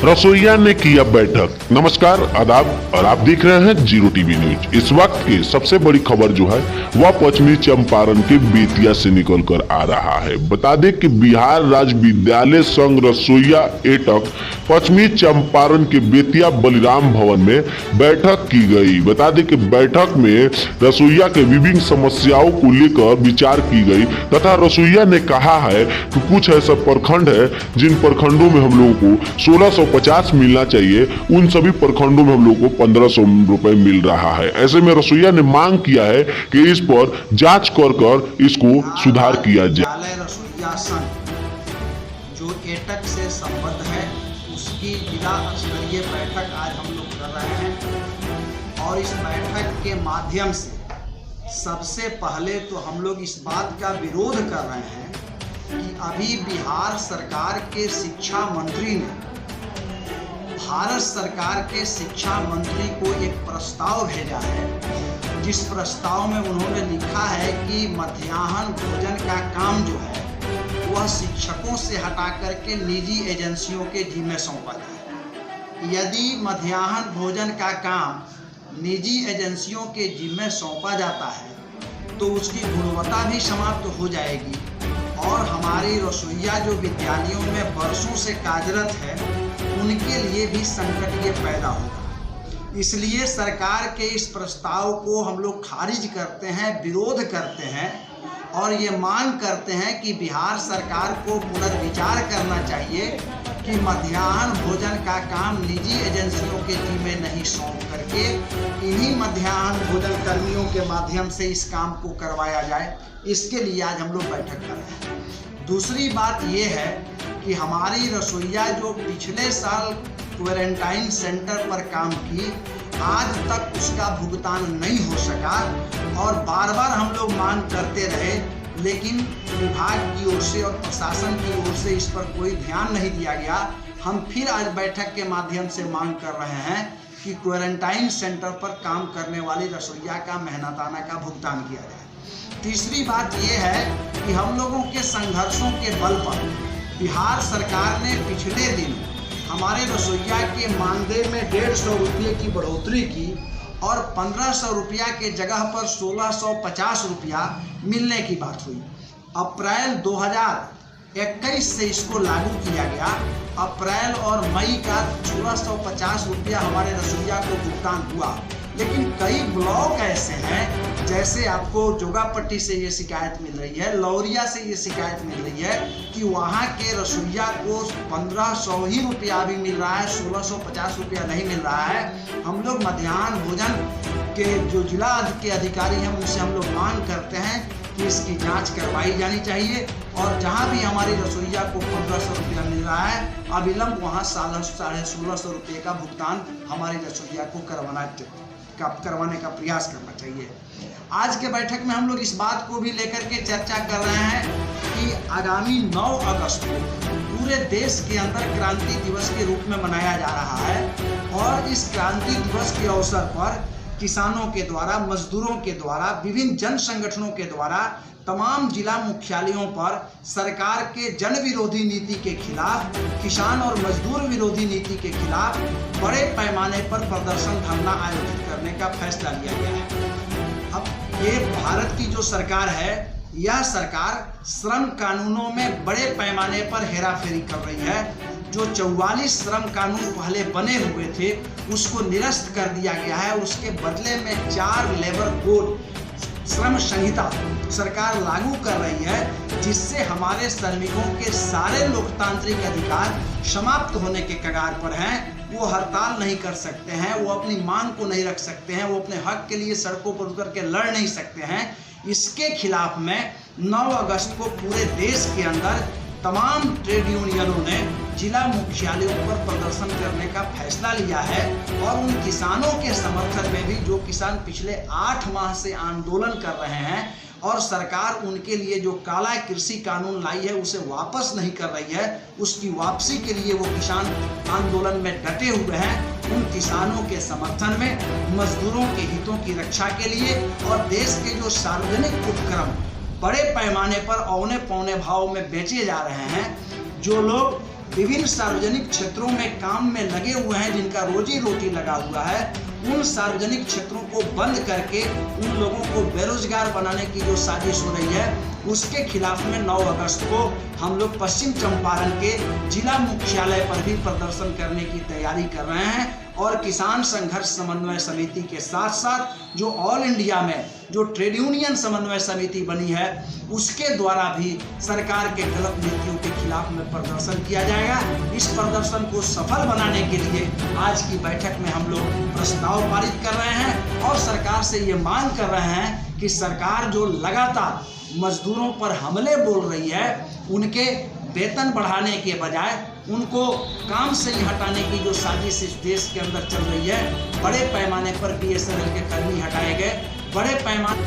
रसोइया ने किया बैठक। नमस्कार, आदाब, और आप देख रहे हैं जीरो टीवी न्यूज। इस वक्त की सबसे बड़ी खबर जो है वह पश्चिमी चंपारण के बेतिया से निकल कर आ रहा है। बता दें कि बिहार राज्य विद्यालय संघ रसोइया एटक पश्चिमी चंपारण के बेतिया बलिराम भवन में बैठक की गई। बता दें कि बैठक में रसोइया के विभिन्न समस्याओं को लेकर विचार की गई तथा रसोइया ने कहा है कि कुछ ऐसा प्रखंड है जिन प्रखंडों में हम लोगों को 1650 मिलना चाहिए, उन सभी प्रखंडों में हम लोग को 1500 रुपए मिल रहा है। ऐसे में रसोइया ने मांग किया है कि इस पर जांच कर इसको सुधार किया जाए। विद्यालय रसोइया संघ जो एटक से संबद्ध है उसकी जिला स्तरीय बैठक आज हम लोग कर रहे हैं और इस बैठक के माध्यम से सबसे पहले तो हम लोग इस बात का विरोध कर रहे हैं कि अभी बिहार सरकार के शिक्षा मंत्री ने भारत सरकार के शिक्षा मंत्री को एक प्रस्ताव भेजा है, जिस प्रस्ताव में उन्होंने लिखा है कि मध्याह्न भोजन का काम जो है वह शिक्षकों से हटा करके निजी एजेंसियों के जिम्मे सौंपा जाए। यदि मध्याह्न भोजन का काम निजी एजेंसियों के जिम्मे सौंपा जाता है तो उसकी गुणवत्ता भी समाप्त हो जाएगी और हमारी रसोइया जो विद्यालयों में वर्षों से कार्यरत है उनके लिए भी संकट ये पैदा होगा। इसलिए सरकार के इस प्रस्ताव को हम लोग खारिज करते हैं, विरोध करते हैं और ये मांग करते हैं कि बिहार सरकार को पुनर्विचार करना चाहिए कि मध्याह्न भोजन का काम निजी एजेंसियों के जिम्मे नहीं सौंप करके इन्हीं मध्याह्न भोजन कर्मियों के माध्यम से इस काम को करवाया जाए। इसके लिए आज हम लोग बैठक कर रहे हैं। दूसरी बात ये है कि हमारी रसोइया जो पिछले साल क्वारंटाइन सेंटर पर काम की, आज तक उसका भुगतान नहीं हो सका और बार बार हम लोग मांग करते रहे, लेकिन विभाग की ओर से और प्रशासन की ओर से इस पर कोई ध्यान नहीं दिया गया। हम फिर आज बैठक के माध्यम से मांग कर रहे हैं कि क्वारंटाइन सेंटर पर काम करने वाली रसोइया का मेहनताना का भुगतान किया जाए। तीसरी बात यह है कि हम लोगों के संघर्षों के बल पर बिहार सरकार ने पिछले दिन हमारे रसोइया के मानदेय में 150 रुपये की बढ़ोतरी की और 1500 रुपया के जगह पर 1650 रुपया मिलने की बात हुई। अप्रैल 2021 से इसको लागू किया गया। अप्रैल और मई का 1650 रुपया हमारे रसोइया को भुगतान हुआ, लेकिन कई ब्लॉक ऐसे हैं, जैसे आपको जोगापट्टी से ये शिकायत मिल रही है, लौरिया से ये शिकायत मिल रही है कि वहाँ के रसोइया को 1500 ही रुपया भी मिल रहा है, 1650 रुपया नहीं मिल रहा है। हम लोग मध्याह्न भोजन के जो जिला के अधिकारी हैं उनसे हम लोग मांग करते हैं कि इसकी जांच करवाई जानी चाहिए और जहाँ भी हमारी रसोइया को 1500 रुपया मिल रहा है अविलंब वहाँ 1650 रुपये का भुगतान हमारी रसोइया को करवाने का प्रयास करना चाहिए। आज के बैठक में हम लोग इस बात को भी लेकर के चर्चा कर रहे हैं कि आगामी 9 अगस्त को पूरे देश के अंदर क्रांति दिवस के रूप में मनाया जा रहा है और इस क्रांति दिवस के अवसर पर किसानों के द्वारा, मजदूरों के द्वारा, विभिन्न जन संगठनों के द्वारा तमाम जिला मुख्यालयों पर सरकार के जन विरोधी नीति के खिलाफ, किसान और मजदूर विरोधी नीति के खिलाफ बड़े पैमाने पर प्रदर्शन धरना आयोजित करने का फैसला लिया गया है। अब ये भारत की जो सरकार है, यह सरकार श्रम कानूनों में बड़े पैमाने पर हेराफेरी कर रही है। जो 44 श्रम कानून पहले बने हुए थे उसको निरस्त कर दिया गया है। उसके बदले में 4 लेबर कोड श्रम संहिता सरकार लागू कर रही है, जिससे हमारे श्रमिकों के सारे लोकतांत्रिक अधिकार समाप्त होने के कगार पर हैं। वो हड़ताल नहीं कर सकते हैं, वो अपनी मांग को नहीं रख सकते हैं, वो अपने हक के लिए सड़कों पर उतर के लड़ नहीं सकते हैं। इसके खिलाफ में 9 अगस्त को पूरे देश के अंदर तमाम ट्रेड यूनियनों ने जिला मुख्यालयों पर प्रदर्शन करने का फैसला लिया है और उन किसानों के समर्थन में भी, जो किसान पिछले 8 माह से आंदोलन कर रहे हैं और सरकार उनके लिए जो काला कृषि कानून लाई है उसे वापस नहीं कर रही है, उसकी वापसी के लिए वो किसान आंदोलन में डटे हुए हैं। उन किसानों के समर्थन में, मजदूरों के हितों की रक्षा के लिए और देश के जो सार्वजनिक उपक्रम बड़े पैमाने पर औने पौने भाव में बेचे जा रहे हैं, जो लोग विभिन्न सार्वजनिक क्षेत्रों में काम में लगे हुए हैं, जिनका रोजी रोटी लगा हुआ है, उन सार्वजनिक क्षेत्रों को बंद करके उन लोगों को बेरोजगार बनाने की जो साजिश हो रही है, उसके खिलाफ में 9 अगस्त को हम लोग पश्चिम चंपारण के जिला मुख्यालय पर भी प्रदर्शन करने की तैयारी कर रहे हैं। और किसान संघर्ष समन्वय समिति के साथ साथ जो ऑल इंडिया में जो ट्रेड यूनियन समन्वय समिति बनी है, उसके द्वारा भी सरकार के गलत नीतियों के खिलाफ में प्रदर्शन किया जाएगा। इस प्रदर्शन को सफल बनाने के लिए आज की बैठक में हम लोग प्रस्ताव पारित कर रहे हैं और सरकार से ये मांग कर रहे हैं कि सरकार जो लगातार मजदूरों पर हमले बोल रही है, उनके वेतन बढ़ाने के बजाय उनको काम से ही हटाने की जो साजिश इस देश के अंदर चल रही है, बड़े पैमाने पर BSNL के कर्मी हटाए गए, बड़े पैमाने